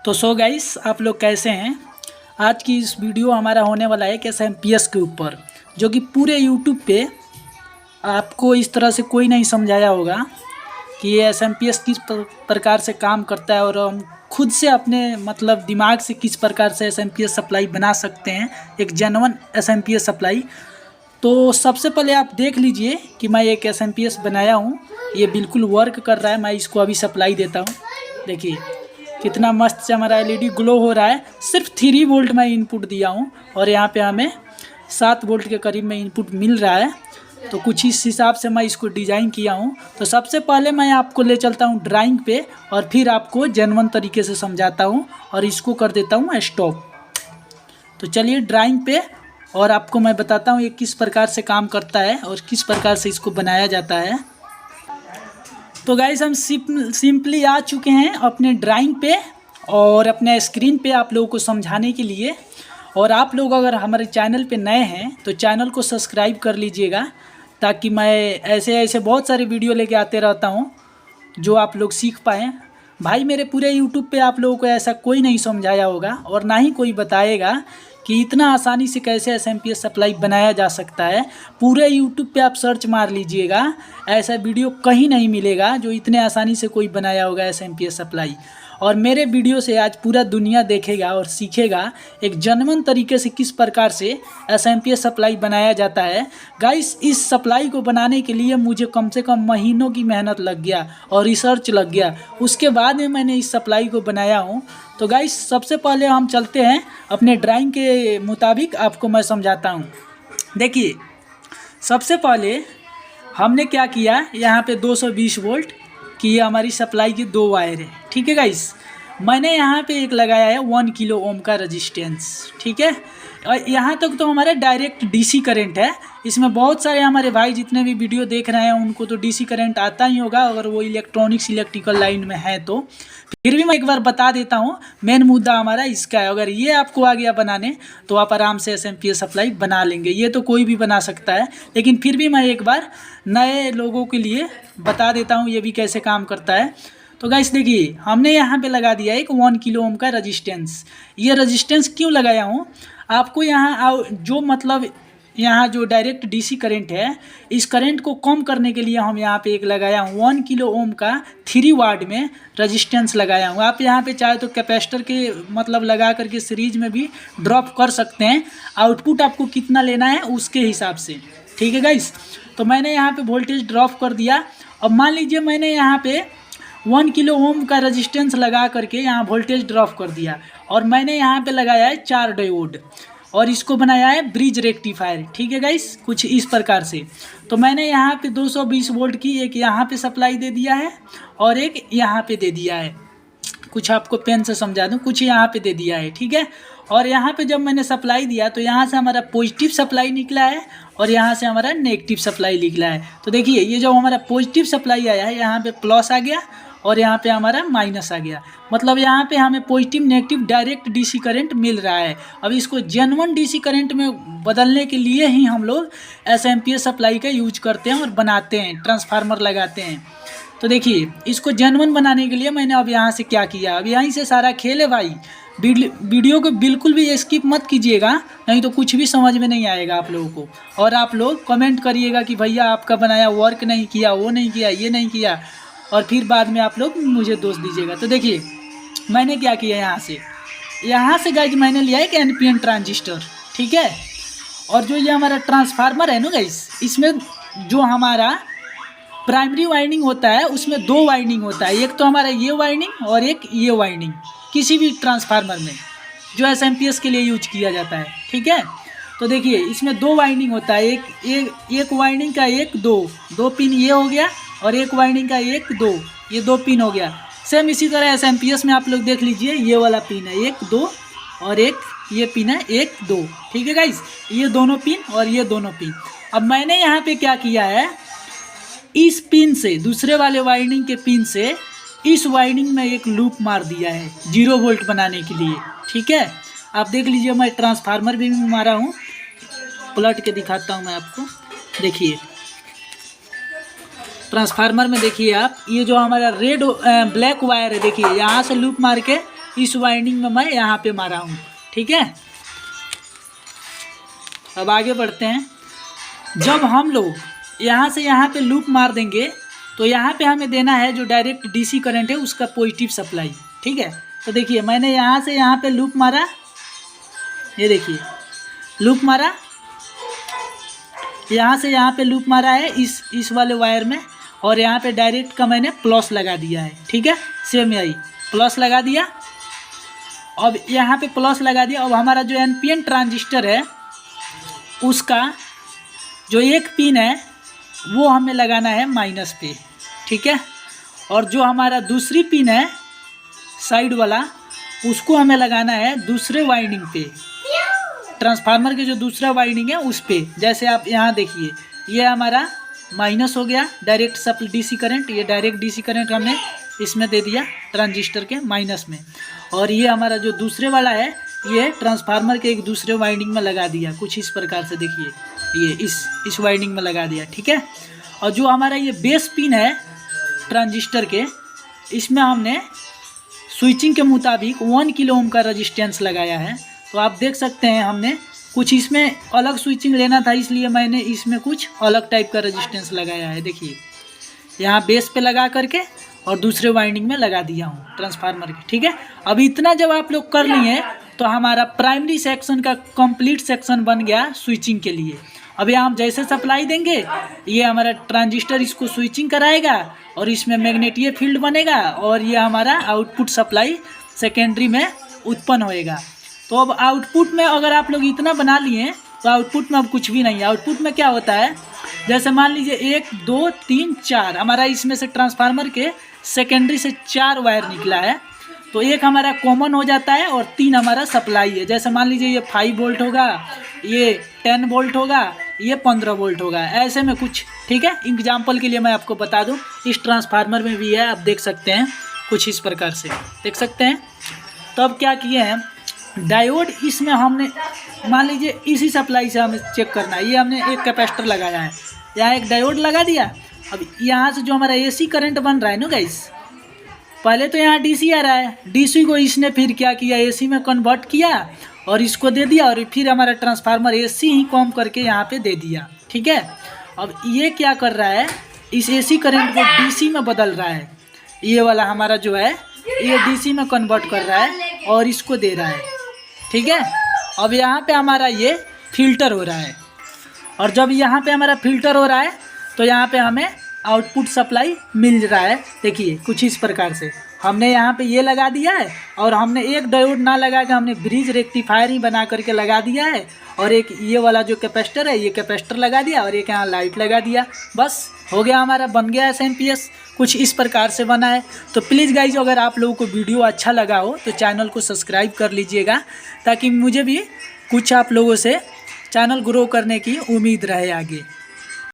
तो so guys, आप लोग कैसे हैं। आज की इस वीडियो हमारा होने वाला है एसएमपीएस के ऊपर, जो कि पूरे यूट्यूब पे आपको इस तरह से कोई नहीं समझाया होगा कि ये एसएमपीएस किस प्रकार से काम करता है और हम खुद से अपने दिमाग से किस प्रकार से एसएमपीएस सप्लाई बना सकते हैं, एक जेन्युइन एसएमपीएस सप्लाई। तो सबसे पहले आप देख लीजिए कि मैं एक एसएमपीएस बनाया हूँ, ये बिल्कुल वर्क कर रहा है। मैं इसको अभी सप्लाई देता हूँ। देखिए कितना मस्त से हमारा एलईडी ग्लो हो रहा है। सिर्फ 3 वोल्ट मैं इनपुट दिया हूँ और यहाँ पे हमें 7 वोल्ट के करीब में इनपुट मिल रहा है। तो कुछ इस हिसाब से मैं इसको डिज़ाइन किया हूँ। तो सबसे पहले मैं आपको ले चलता हूँ ड्राइंग पे और फिर आपको जेन्युइन तरीके से समझाता हूँ और इसको कर देता हूँ स्टॉप। तो चलिए ड्राइंग पे और आपको मैं बताता हूँ ये किस प्रकार से काम करता है और किस प्रकार से इसको बनाया जाता है। तो गाइस, हम सिंपली आ चुके हैं अपने ड्राइंग पे और अपने स्क्रीन पे आप लोगों को समझाने के लिए। और आप लोग अगर हमारे चैनल पे नए हैं तो चैनल को सब्सक्राइब कर लीजिएगा, ताकि मैं ऐसे ऐसे बहुत सारे वीडियो लेके आते रहता हूँ जो आप लोग सीख पाएँ। भाई, मेरे पूरे यूट्यूब पे आप लोगों को ऐसा कोई नहीं समझाया होगा और ना ही कोई बताएगा कि इतना आसानी से कैसे एसएमपीएस सप्लाई बनाया जा सकता है। पूरे यूट्यूब पे आप सर्च मार लीजिएगा, ऐसा वीडियो कहीं नहीं मिलेगा जो इतने आसानी से कोई बनाया होगा एसएमपीएस सप्लाई। और मेरे वीडियो से आज पूरा दुनिया देखेगा और सीखेगा एक जेन्युइन तरीके से किस प्रकार से एसएमपीएस सप्लाई बनाया जाता है। गाइस, इस सप्लाई को बनाने के लिए मुझे कम से कम महीनों की मेहनत लग गया और रिसर्च लग गया, उसके बाद में मैंने इस सप्लाई को बनाया हूँ। तो गाइस, सबसे पहले हम चलते हैं अपने ड्राइंग के मुताबिक, आपको मैं समझाता हूँ। देखिए, सबसे पहले हमने क्या किया, यहाँ पे 220 वोल्ट की ये हमारी सप्लाई की 2 वायर है। ठीक है गाइस, मैंने यहाँ पे एक लगाया है 1 किलो ओम का रजिस्टेंस। ठीक है, और यहाँ तक तो हमारा डायरेक्ट डीसी करंट है। इसमें बहुत सारे हमारे भाई जितने भी वीडियो देख रहे हैं उनको तो डीसी करंट आता ही होगा, अगर वो इलेक्ट्रॉनिक्स इलेक्ट्रिकल लाइन में है तो। फिर भी मैं एक बार बता देता हूँ, मेन मुद्दा हमारा इसका है। अगर ये आपको आ गया बनाने तो आप आराम से एसएमपीएस सप्लाई बना लेंगे, ये तो कोई भी बना सकता है। लेकिन फिर भी मैं एक बार नए लोगों के लिए बता देता हूँ ये भी कैसे काम करता है। तो गाइस देखिए, हमने यहाँ पे लगा दिया एक 1 किलो ओम का रजिस्टेंस। ये रजिस्टेंस क्यों लगाया हूँ, आपको यहाँ जो यहाँ जो डायरेक्ट डीसी करंट है, इस करंट को कम करने के लिए हम यहाँ पे एक लगाया हूँ 1 किलो ओम का 3 वाट में रजिस्टेंस लगाया हूँ। आप यहाँ पे चाहे तो कैपेसिटर के लगा करके सीरीज में भी ड्रॉप कर सकते हैं। आउटपुट आपको कितना लेना है उसके हिसाब से। ठीक है गाइस, तो मैंने यहाँ पे वोल्टेज ड्रॉप कर दिया। अब मान लीजिए मैंने यहाँ पे 1 किलो ओम का रजिस्टेंस लगा करके यहाँ वोल्टेज ड्रॉप कर दिया और मैंने यहाँ पे लगाया है 4 डायोड और इसको बनाया है ब्रिज रेक्टिफायर। ठीक है गाइस, कुछ इस प्रकार से। तो मैंने यहाँ पे 220 वोल्ट की एक यहाँ पे सप्लाई दे दिया है और एक यहाँ पे दे दिया है। कुछ आपको पेन से समझा दूँ, कुछ यहाँ पे दे दिया है। ठीक है, और यहाँ पे जब मैंने सप्लाई दिया तो यहाँ से हमारा पॉजिटिव सप्लाई निकला है और यहाँ से हमारा नेगेटिव सप्लाई निकला है। तो देखिए, ये जो हमारा पॉजिटिव सप्लाई आया है यहाँ पे प्लस आ गया और यहाँ पे हमारा माइनस आ गया। यहाँ पे हमें positive negative direct DC current मिल रहा है। अब इसको जेन्युइन डीसी करंट में बदलने के लिए ही हम लोग एसएमपीएस सप्लाई का यूज करते हैं और बनाते हैं, ट्रांसफार्मर लगाते हैं। तो देखिए, इसको जेन्युइन बनाने के लिए मैंने अब यहाँ से क्या किया, अब यहीं से सारा खेल है भाई। वीडियो को बिल्कुल भी स्किप मत कीजिएगा, नहीं तो कुछ भी समझ में नहीं आएगा आप लोगों को। और आप लोग कमेंट करिएगा कि भैया आपका बनाया वर्क नहीं किया, वो नहीं किया, ये नहीं किया, और फिर बाद में आप लोग मुझे दोष दीजिएगा। तो देखिए, मैंने क्या किया, यहाँ से गाइज मैंने लिया एक एनपीएन ट्रांजिस्टर। ठीक है, और जो ये हमारा ट्रांसफार्मर है ना गाइज, इसमें जो हमारा प्राइमरी वाइंडिंग होता है उसमें 2 वाइंडिंग होता है, एक तो हमारा ये वाइंडिंग और एक ये वाइंडिंग, किसी भी ट्रांसफार्मर में जो एसएमपीएस के लिए यूज किया जाता है। ठीक है, तो देखिए इसमें 2 वाइंडिंग होता है, एक वाइंडिंग का 2 पिन ये हो गया और एक वाइंडिंग का 2 ये 2 पिन हो गया। सेम इसी तरह एसएमपीएस में आप लोग देख लीजिए, ये वाला पिन है 1 2 और एक ये पिन है 1 2। ठीक है गाइस, ये दोनों पिन और ये दोनों पिन। अब मैंने यहाँ पे क्या किया है, इस पिन से, दूसरे वाले वाइंडिंग के पिन से इस वाइंडिंग में एक लूप मार दिया है 0 वोल्ट बनाने के लिए। ठीक है, आप देख लीजिए, मैं ट्रांसफार्मर भी मारा हूँ, पलट के दिखाता हूँ मैं आपको। देखिए ट्रांसफार्मर में देखिए आप, ये जो हमारा ब्लैक वायर है, देखिए यहाँ से लूप मार के इस वाइंडिंग में मैं यहाँ पे मारा हूँ। ठीक है, अब आगे बढ़ते हैं। जब हम लोग यहाँ से यहाँ पे लूप मार देंगे तो यहाँ पे हमें देना है जो डायरेक्ट डीसी करंट है उसका पॉजिटिव सप्लाई। ठीक है, तो देखिए मैंने यहाँ से यहाँ पे लूप मारा, ये देखिए लूप मारा, यहाँ से यहाँ पे लूप मारा है इस वाले वायर में, और यहाँ पे डायरेक्ट का मैंने प्लस लगा दिया है। ठीक है, सेम यही प्लस लगा दिया। अब यहाँ पे प्लस लगा दिया। अब हमारा जो एनपीएन ट्रांजिस्टर है उसका जो एक पिन है वो हमें लगाना है माइनस पे। ठीक है, और जो हमारा दूसरी पिन है साइड वाला उसको हमें लगाना है दूसरे वाइंडिंग पे, ट्रांसफार्मर के जो दूसरा वाइंडिंग है उस पे। जैसे आप यहाँ देखिए ये हमारा माइनस हो गया डायरेक्ट सप्लाई डीसी करंट, ये डायरेक्ट डीसी करंट हमने इसमें दे दिया ट्रांजिस्टर के माइनस में, और ये हमारा जो दूसरे वाला है ये ट्रांसफार्मर के एक दूसरे वाइंडिंग में लगा दिया कुछ इस प्रकार से। देखिए ये इस वाइंडिंग में लगा दिया। ठीक है, और जो हमारा ये बेस पिन है ट्रांजिस्टर के, इसमें हमने स्विचिंग के मुताबिक 1 किलो ओम का रेजिस्टेंस लगाया है। तो आप देख सकते हैं हमने कुछ इसमें अलग स्विचिंग लेना था, इसलिए मैंने इसमें कुछ अलग टाइप का रेजिस्टेंस लगाया है। देखिए यहाँ बेस पे लगा करके और दूसरे वाइंडिंग में लगा दिया हूँ ट्रांसफार्मर के। ठीक है, अब इतना जब आप लोग कर लिए तो हमारा प्राइमरी सेक्शन का कंप्लीट सेक्शन बन गया स्विचिंग के लिए। अब यहाँ हम जैसे सप्लाई देंगे ये हमारा ट्रांजिस्टर इसको स्विचिंग कराएगा और इसमें मैग्नेटिक फील्ड बनेगा, और ये हमारा आउटपुट सप्लाई सेकेंडरी में उत्पन्न होएगा। तो अब आउटपुट में अगर आप लोग इतना बना लिए तो आउटपुट में अब कुछ भी नहीं है। आउटपुट में क्या होता है, जैसे मान लीजिए 1 2 3 4 हमारा इसमें से ट्रांसफार्मर के सेकेंडरी से 4 वायर निकला है, तो एक हमारा कॉमन हो जाता है और 3 हमारा सप्लाई है। जैसे मान लीजिए ये 5 वोल्ट होगा, ये 10 वोल्ट होगा, ये 15 वोल्ट होगा, ऐसे में कुछ। ठीक है, एग्जाम्पल के लिए मैं आपको बता दूं इस ट्रांसफार्मर में भी है, आप देख सकते हैं कुछ इस प्रकार से देख सकते हैं। तो अब क्या किए हैं, डायोड इसमें हमने मान लीजिए इसी सप्लाई से हमें चेक करना है। ये हमने एक कैपेसिटर लगाया है, यहाँ एक डायोड लगा दिया। अब यहाँ से जो हमारा एसी करंट बन रहा है ना गाइस, पहले तो यहाँ डीसी आ रहा है, डीसी को इसने फिर क्या किया एसी में कन्वर्ट किया और इसको दे दिया, और फिर हमारा ट्रांसफार्मर एसी ही कम करके यहाँ पे दे दिया। ठीक है, अब ये क्या कर रहा है, इस एसी करंट को डीसी में बदल रहा है। ये वाला हमारा जो है ये डीसी में कन्वर्ट कर रहा है और इसको दे रहा है। ठीक है, अब यहाँ पे हमारा ये फिल्टर हो रहा है, और जब यहाँ पे हमारा फिल्टर हो रहा है तो यहाँ पे हमें आउटपुट सप्लाई मिल रहा है। देखिए कुछ इस प्रकार से हमने यहाँ पे ये लगा दिया है, और हमने एक डायोड ना लगा के हमने ब्रिज रेक्टिफायर ही बना करके लगा दिया है, और एक ये वाला जो कैपेसिटर है ये कैपेसिटर लगा दिया, और एक यहाँ लाइट लगा दिया। बस हो गया हमारा, बन गया SMPS। कुछ इस प्रकार से बना है। तो प्लीज़ गाइज अगर आप लोगों को वीडियो अच्छा लगा हो तो चैनल को सब्सक्राइब कर लीजिएगा, ताकि मुझे भी कुछ आप लोगों से चैनल ग्रो करने की उम्मीद रहे आगे।